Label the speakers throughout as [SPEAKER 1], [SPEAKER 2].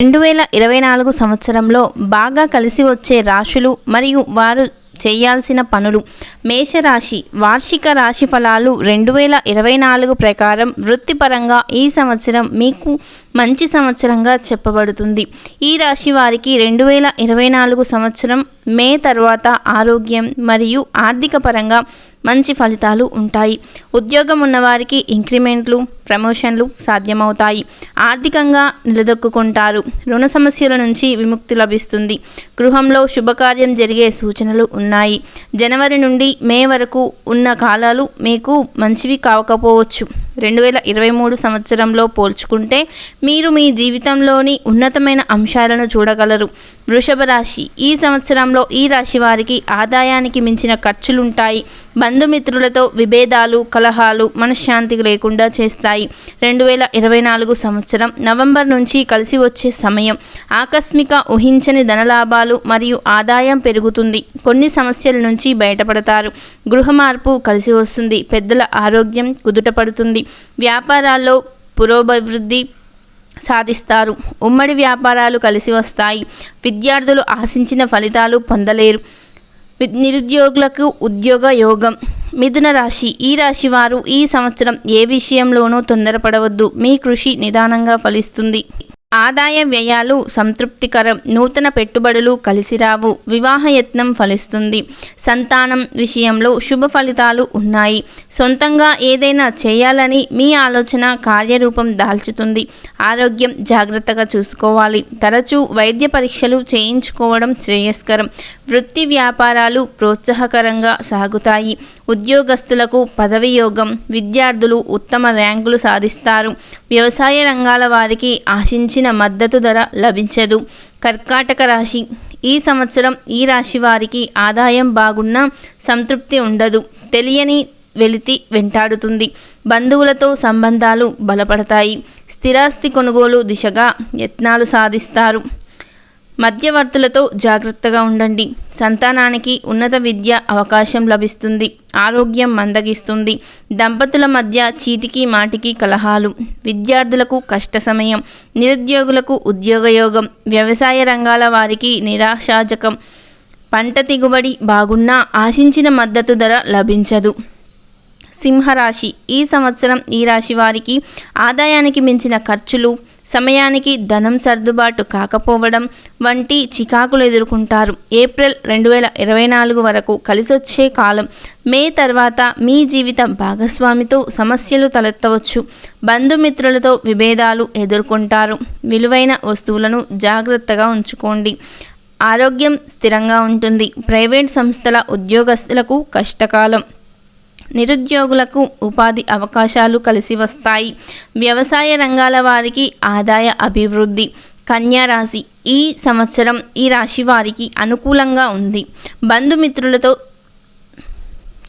[SPEAKER 1] 2024 సంవత్సరంలో బాగా కలిసి వచ్చే రాశులు మరియు వారు చేయాల్సిన పనులు. మేషరాశి వార్షిక రాశి ఫలాలు 2024 ప్రకారం వృత్తిపరంగా ఈ సంవత్సరం మీకు మంచి సంవత్సరంగా చెప్పబడుతుంది. ఈ రాశి వారికి 2024 సంవత్సరం మే తర్వాత ఆరోగ్యం మరియు ఆర్థిక పరంగా మంచి ఫలితాలు ఉంటాయి. ఉద్యోగం ఉన్నవారికి ఇంక్రిమెంట్లు, ప్రమోషన్లు సాధ్యమవుతాయి. ఆర్థికంగా నిలదొక్కుంటారు. రుణ సమస్యల నుంచి విముక్తి లభిస్తుంది. గృహంలో శుభకార్యం జరిగే సూచనలు ఉన్నాయి. జనవరి నుండి మే వరకు ఉన్న కాలాలు మీకు మంచివి కాకపోవచ్చు. 2023 సంవత్సరంలో పోల్చుకుంటే మీరు మీ జీవితంలోని ఉన్నతమైన అంశాలను చూడగలరు. వృషభ రాశి ఈ సంవత్సరంలో ఈ రాశి వారికి ఆదాయానికి మించిన ఖర్చులుంటాయి. బంధుమిత్రులతో విభేదాలు, కలహాలు మనశ్శాంతి లేకుండా చేస్తాయి. 2024 సంవత్సరం నవంబర్ నుంచి కలిసి వచ్చే సమయం. ఆకస్మిక ఊహించని ధనలాభాలు మరియు ఆదాయం పెరుగుతుంది. కొన్ని సమస్యల నుంచి బయటపడతారు. గృహ మార్పు కలిసి వస్తుంది. పెద్దల ఆరోగ్యం కుదుటపడుతుంది. వ్యాపారాల్లో పురోభివృద్ధి సాధిస్తారు. ఉమ్మడి వ్యాపారాలు కలిసి వస్తాయి. విద్యార్థులు ఆశించిన ఫలితాలు పొందలేరు. నిరుద్యోగులకు ఉద్యోగ యోగం. మిథున రాశి ఈ రాశి వారు ఈ సంవత్సరం ఏ విషయంలోనూ తొందరపడవద్దు. మీ కృషి నిదానంగా ఫలిస్తుంది. ఆదాయ వ్యయాలు సంతృప్తికరం. నూతన పెట్టుబడులు కలిసిరావు. వివాహయత్నం ఫలిస్తుంది. సంతానం విషయంలో శుభ ఫలితాలు ఉన్నాయి. సొంతంగా ఏదైనా చేయాలని మీ ఆలోచన కార్యరూపం దాల్చుతుంది. ఆరోగ్యం జాగ్రత్తగా చూసుకోవాలి. తరచూ వైద్య పరీక్షలు చేయించుకోవడం శ్రేయస్కరం. వృత్తి వ్యాపారాలు ప్రోత్సాహకరంగా సాగుతాయి. ఉద్యోగస్తులకు పదవి యోగం. విద్యార్థులు ఉత్తమ ర్యాంకులు సాధిస్తారు. వ్యవసాయ రంగాల వారికి ఆశించిన మద్దతు ధర లభించదు. కర్కాటక రాశి ఈ సంవత్సరం ఈ రాశి వారికి ఆదాయం బాగున్నా సంతృప్తి ఉండదు. తెలియని వెలితి వెంటాడుతుంది. బంధువులతో సంబంధాలు బలపడతాయి. స్థిరాస్తి కొనుగోలు దిశగా యత్నాలు సాధిస్తారు. మధ్యవర్తులతో జాగ్రత్తగా ఉండండి. సంతానానికి ఉన్నత విద్య అవకాశం లభిస్తుంది. ఆరోగ్యం మందగిస్తుంది. దంపతుల మధ్య చీటికి మాటికి కలహాలు. విద్యార్థులకు కష్ట సమయం. నిరుద్యోగులకు ఉద్యోగయోగం. వ్యవసాయ రంగాల వారికి నిరాశాజకం. పంట దిగుబడి బాగున్నా ఆశించిన మద్దతు ధర లభించదు. సింహరాశి ఈ సంవత్సరం ఈ రాశి వారికి ఆదాయానికి మించిన ఖర్చులు, సమయానికి ధనం సర్దుబాటు కాకపోవడం వంటి చికాకులు ఎదుర్కొంటారు. ఏప్రిల్ 2024 వరకు కలిసొచ్చే కాలం. మే తర్వాత మీ జీవిత భాగస్వామితో సమస్యలు తలెత్తవచ్చు. బంధుమిత్రులతో విభేదాలు ఎదుర్కొంటారు. విలువైన వస్తువులను జాగ్రత్తగా ఉంచుకోండి. ఆరోగ్యం స్థిరంగా ఉంటుంది. ప్రైవేట్ సంస్థల ఉద్యోగస్తులకు కష్టకాలం. నిరుద్యోగులకు ఉపాధి అవకాశాలు కలిసి వస్తాయి. వ్యవసాయ రంగాల వారికి ఆదాయ అభివృద్ధి. కన్యా రాశి ఈ సంవత్సరం ఈ రాశి వారికి అనుకూలంగా ఉంది. బంధుమిత్రులతో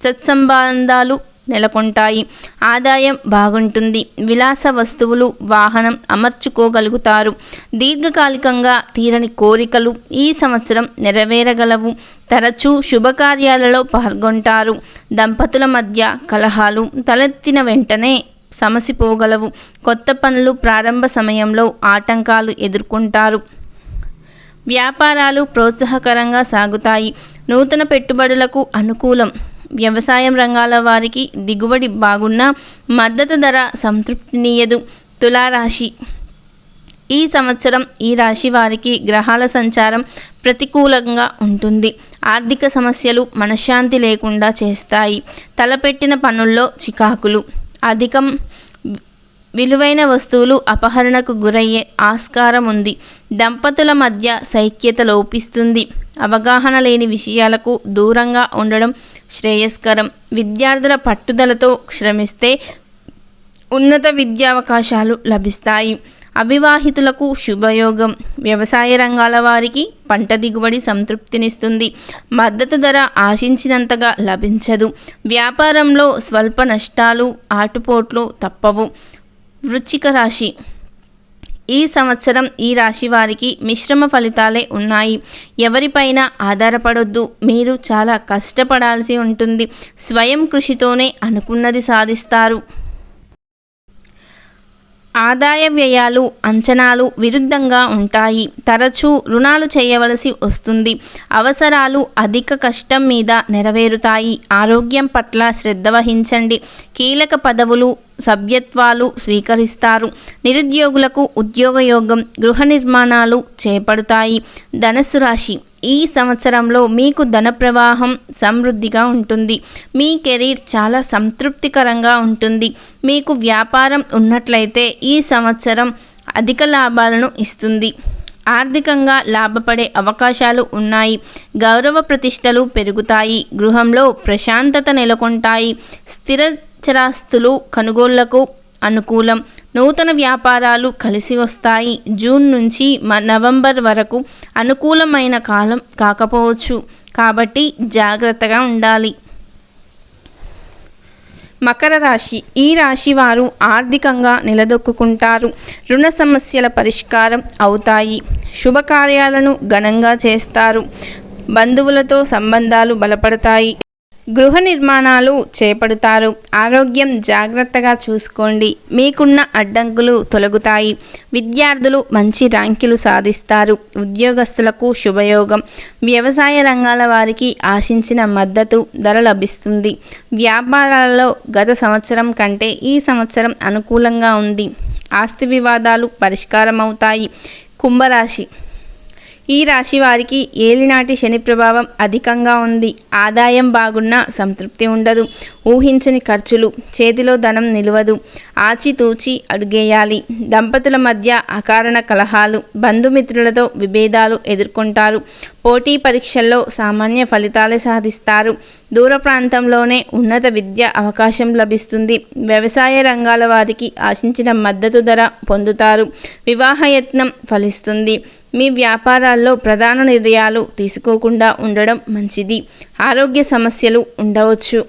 [SPEAKER 1] సత్సంబంధాలు నెలకొంటాయి. ఆదాయం బాగుంటుంది. విలాస వస్తువులు, వాహనం అమర్చుకోగలుగుతారు. దీర్ఘకాలికంగా తీరని కోరికలు ఈ సంవత్సరం నెరవేరగలవు. తరచూ శుభకార్యాలలో పాల్గొంటారు. దంపతుల మధ్య కలహాలు తలెత్తిన వెంటనే సమసిపోగలవు. కొత్త పనులు ప్రారంభ సమయంలో ఆటంకాలు ఎదుర్కొంటారు. వ్యాపారాలు ప్రోత్సాహకరంగా సాగుతాయి. నూతన పెట్టుబడులకు అనుకూలం. వ్యవసాయం రంగాల వారికి దిగుబడి బాగున్నా మద్దతు ధర సంతృప్తినీయదు. తులారాశి ఈ సంవత్సరం ఈ రాశి వారికి గ్రహాల సంచారం ప్రతికూలంగా ఉంటుంది. ఆర్థిక సమస్యలు మనశ్శాంతి లేకుండా చేస్తాయి. తలపెట్టిన పనుల్లో చికాకులు అధికం. విలువైన వస్తువులు అపహరణకు గురయ్యే ఆస్కారం ఉంది. దంపతుల మధ్య సైక్యత లోపిస్తుంది. అవగాహన లేని విషయాలకు దూరంగా ఉండడం శ్రేయస్కరం. విద్యార్థుల పట్టుదలతో శ్రమిస్తే ఉన్నత విద్యావకాశాలు లభిస్తాయి. అవివాహితులకు శుభయోగం. వ్యవసాయ రంగాల వారికి పంట దిగుబడి సంతృప్తినిస్తుంది. మద్దతు ధర ఆశించినంతగా లభించదు. వ్యాపారంలో స్వల్ప నష్టాలు, ఆటుపోట్లు తప్పవు. వృశ్చిక రాశి ఈ సంవత్సరం ఈ రాశి వారికి మిశ్రమ ఫలితాలే ఉన్నాయి. ఎవరిపైనా ఆధారపడొద్దు. మీరు చాలా కష్టపడాల్సి ఉంటుంది. స్వయం కృషితోనే అనుకున్నది సాధిస్తారు. ఆదాయ వ్యయాలు అంచనాలు విరుద్ధంగా ఉంటాయి. తరచూ రుణాలు చేయవలసి వస్తుంది. అవసరాలు అధిక కష్టం మీద నెరవేరుతాయి. ఆరోగ్యం పట్ల శ్రద్ధ వహించండి. కీలక పదవులు సభ్యత్వాలు స్వీకరిస్తారు. నిరుద్యోగులకు ఉద్యోగయోగం, గృహ నిర్మాణాలు చేపడతాయి. ధనుస్సు రాశి, ఈ సంవత్సరంలో మీకు ధన ప్రవాహం సమృద్ధిగా ఉంటుంది. మీ కెరీర్ చాలా సంతృప్తికరంగా ఉంటుంది. మీకు వ్యాపారం ఉన్నట్లయితే ఈ సంవత్సరం అధిక లాభాలను ఇస్తుంది. ఆర్థికంగా లాభపడే అవకాశాలు ఉన్నాయి. గౌరవ ప్రతిష్టలు పెరుగుతాయి. గృహంలో ప్రశాంతత నెలకొంటాయి. స్థిర చరాస్తులు కొనుగోళ్లకు అనుకూలం. నూతన వ్యాపారాలు కలిసి వస్తాయి. జూన్ నుంచి నవంబర్ వరకు అనుకూలమైన కాలం కాకపోవచ్చు, కాబట్టి జాగ్రత్తగా ఉండాలి. మకర రాశి, ఈ రాశి వారు ఆర్థికంగా నిలదొక్కుంటారు. రుణ సమస్యల పరిష్కారం అవుతాయి. శుభకార్యాలను ఘనంగా చేస్తారు. బంధువులతో సంబంధాలు బలపడతాయి. గృహ నిర్మాణాలు చేపడతారు. ఆరోగ్యం జాగ్రత్తగా చూసుకోండి. మీకున్న అడ్డంకులు తొలగుతాయి. విద్యార్థులు మంచి ర్యాంకులు సాధిస్తారు. ఉద్యోగస్తులకు శుభయోగం. వ్యవసాయ రంగాల వారికి ఆశించిన మద్దతు ధర లభిస్తుంది. వ్యాపారాలలో గత సంవత్సరం కంటే ఈ సంవత్సరం అనుకూలంగా ఉంది. ఆస్తి వివాదాలు పరిష్కారం అవుతాయి. కుంభరాశి, ఈ రాశి వారికి ఏలినాటి శని ప్రభావం అధికంగా ఉంది. ఆదాయం బాగున్నా సంతృప్తి ఉండదు. ఊహించని ఖర్చులు, చేతిలో ధనం నిలవదు. ఆచితూచి అడుగేయాలి. దంపతుల మధ్య అకారణ కలహాలు, బంధుమిత్రులతో విభేదాలు ఎదుర్కొంటారు. పోటీ పరీక్షల్లో సామాన్య ఫలితాలే సాధిస్తారు. దూర ప్రాంతంలోనే ఉన్నత విద్య అవకాశం లభిస్తుంది. వ్యవసాయ రంగాల వారికి ఆశించిన మద్దతు ధర పొందుతారు. వివాహయత్నం ఫలిస్తుంది. మీ వ్యాపారాల్లో ప్రధాన నిర్ణయాలు తీసుకోకుండా ఉండడం మంచిది. ఆరోగ్య సమస్యలు ఉండవచ్చు.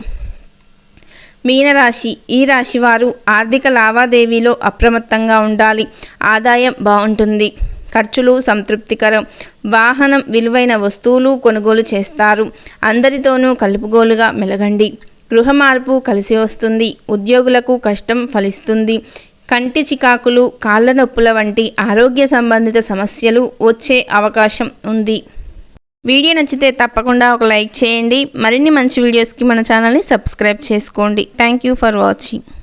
[SPEAKER 1] మీనరాశి, ఈ రాశి వారు ఆర్థిక లావాదేవీలో అప్రమత్తంగా ఉండాలి. ఆదాయం బాగుంటుంది. ఖర్చులు సంతృప్తికరం. వాహనం, విలువైన వస్తువులు కొనుగోలు చేస్తారు. అందరితోనూ కలుపుగోలుగా మెలగండి. గృహ మార్పు కలిసి వస్తుంది. ఉద్యోగులకు కష్టం ఫలిస్తుంది. కంటి చికాకులు, కాళ్ళ నొప్పుల వంటి ఆరోగ్య సంబంధిత సమస్యలు వచ్చే అవకాశం ఉంది. వీడియో నచ్చితే తప్పకుండా ఒక లైక్ చేయండి. మరిన్ని మంచి వీడియోస్కి మన ఛానల్ని సబ్స్క్రైబ్ చేసుకోండి. Thank you for watching.